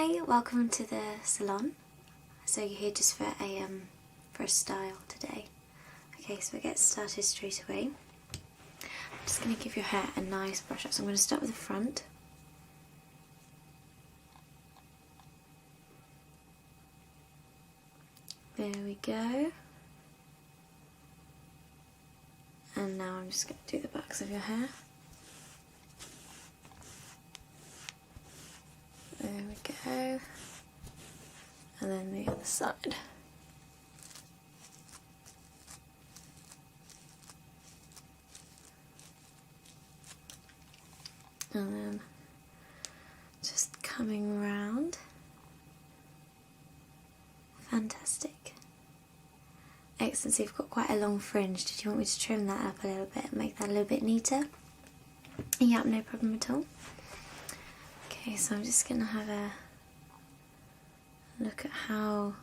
Hi, welcome to the salon. So you're here just for a style today. Okay, so we'll get started straight away. I'm just going to give your hair a nice brush up. So I'm going to start with the front. There we go. And now I'm just going to do the backs of your hair. There we go. And then the other side. And then just coming round. Fantastic. Excellent, so you've got quite a long fringe. Did you want me to trim that up a little bit and make that a little bit neater? Yep, no problem at all. Okay, so I'm just going to have a look at how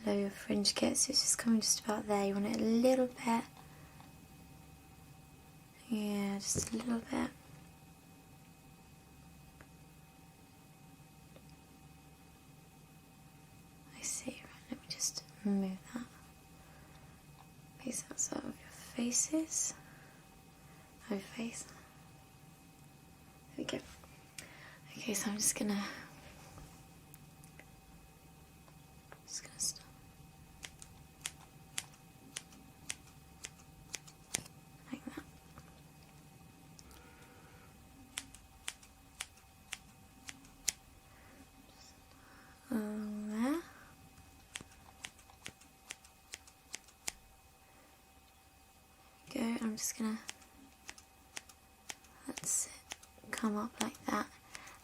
low your fringe gets. So it's just coming just about there. You want it a little bit. Yeah, just a little bit. I see, right, let me just move that piece outside of your faces. Of your face. There we go. Okay, so I'm just gonna stop. Like that. There. Go. I'm just gonna come up like that.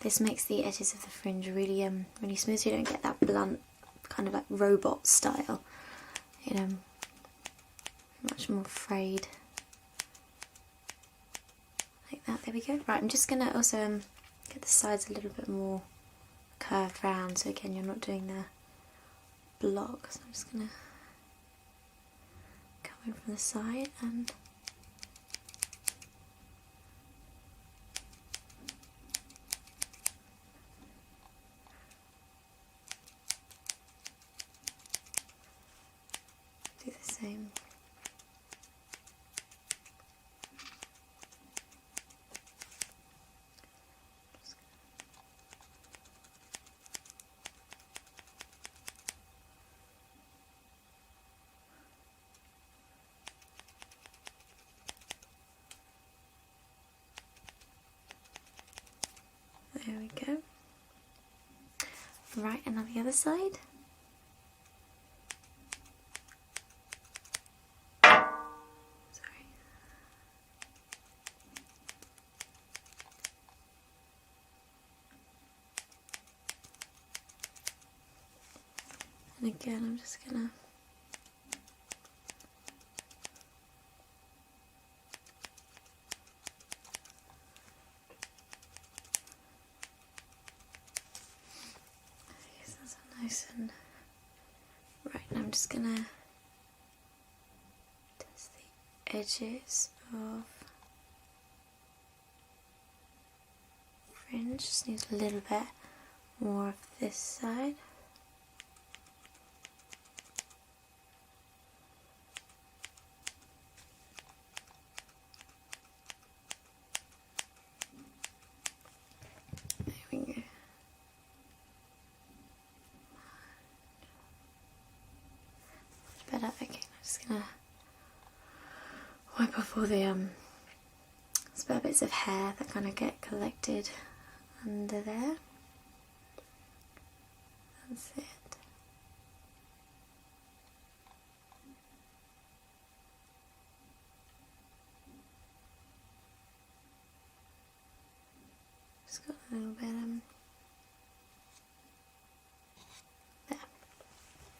This makes the edges of the fringe really really smooth, so you don't get that blunt kind of like robot style. You know, much more frayed. Like that. There we go. Right, I'm just gonna also get the sides a little bit more curved round, so again you're not doing the block. So I'm just gonna come in from the side and do the same. There we go. Right, and on the other side. Sorry. And again, I'm just gonna nice and right, and I'm just gonna test the edges of fringe. Just need a little bit more of this side. There we go. Better. Okay, I'm just gonna wipe off all the spare bits of hair that kind of get collected under there. That's it. Just got a little bit there.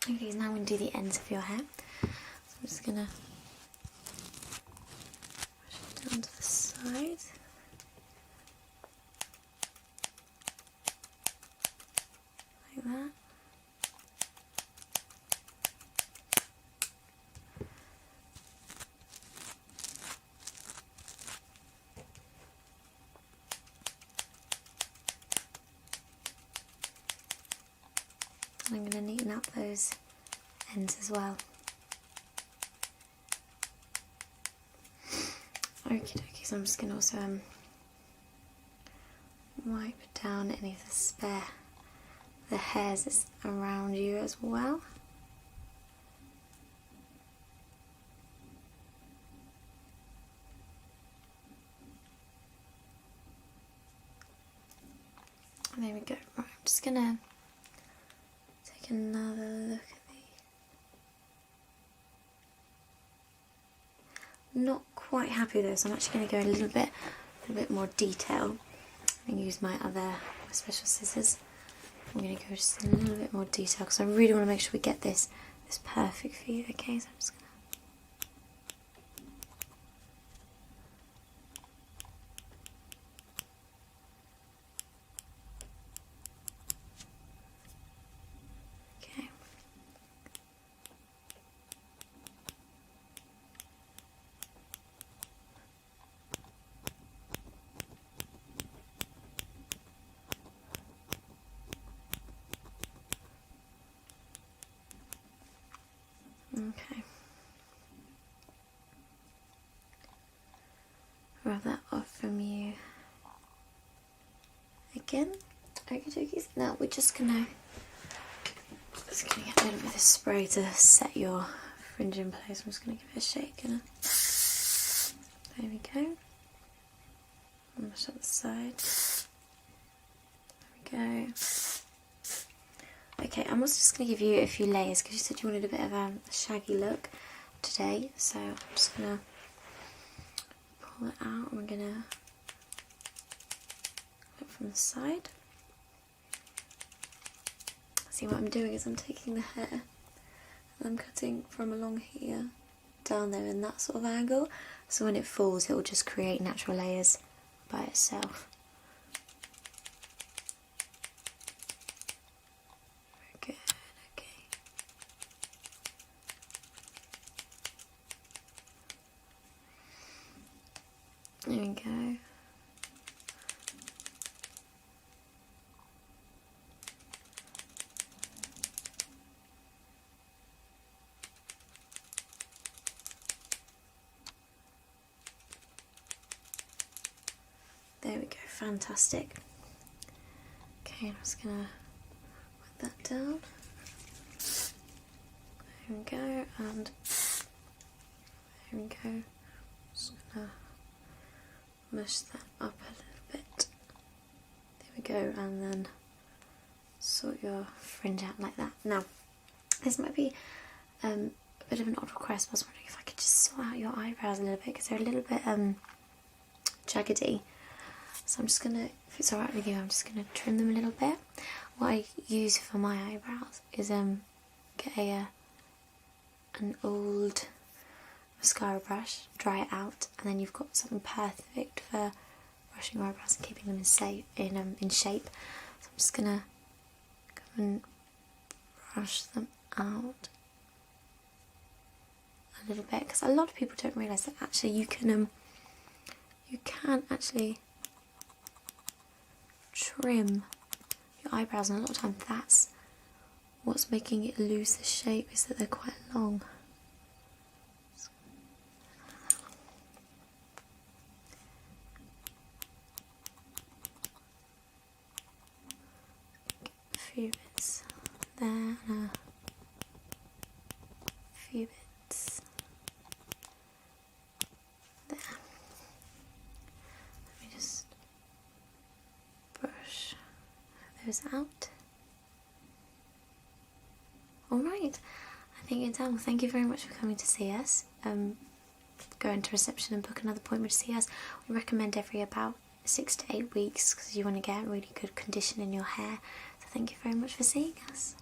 Okay, now I'm going to do the ends of your hair. So I'm just going to brush it down to the sides. Like that. And I'm going to neaten up those ends as well. Okie dokie, so I'm just going to also wipe down any of the hairs that's around you as well. There we go. Right, I'm just going to take another look at the... Not quite happy with this. I'm actually going to go a little bit more detail and use my special scissors. I'm going to go just a little bit more detail because I really want to make sure we get this perfect for you. Okay, so I'm just going to... Okay. Rub that off from you again. Okie dokies. Now we're just gonna get a little bit of spray to set your fringe in place. I'm just gonna give it a shake. There we go. Mash up the side. There we go. Okay, I'm also just going to give you a few layers because you said you wanted a bit of a shaggy look today. So I'm just going to pull it out and we're going to look from the side. See, what I'm doing is I'm taking the hair and I'm cutting from along here down there in that sort of angle. So when it falls, it will just create natural layers by itself. There we go. There we go, fantastic. Okay, I'm just gonna put that down. There we go, and there we go. Just gonna mush that up a little bit. There we go, and then sort your fringe out like that. Now, this might be a bit of an odd request, but I was wondering if I could just sort out your eyebrows a little bit because they're a little bit jaggedy. So I'm just gonna, if it's alright with you, I'm just gonna trim them a little bit. What I use for my eyebrows is get an old mascara brush, dry it out, and then you've got something perfect for brushing your eyebrows and keeping them in shape. So I'm just gonna come and brush them out a little bit because a lot of people don't realise that actually you can actually trim your eyebrows, and a lot of times that's what's making it lose the shape, is that they're quite long. A few bits there and a few bits there. Let me just brush those out. Alright, I think you're done. Well, thank you very much for coming to see us. Go into reception and book another appointment to see us. We recommend every about 6 to 8 weeks because you want to get really good condition in your hair. So thank you very much for seeing us.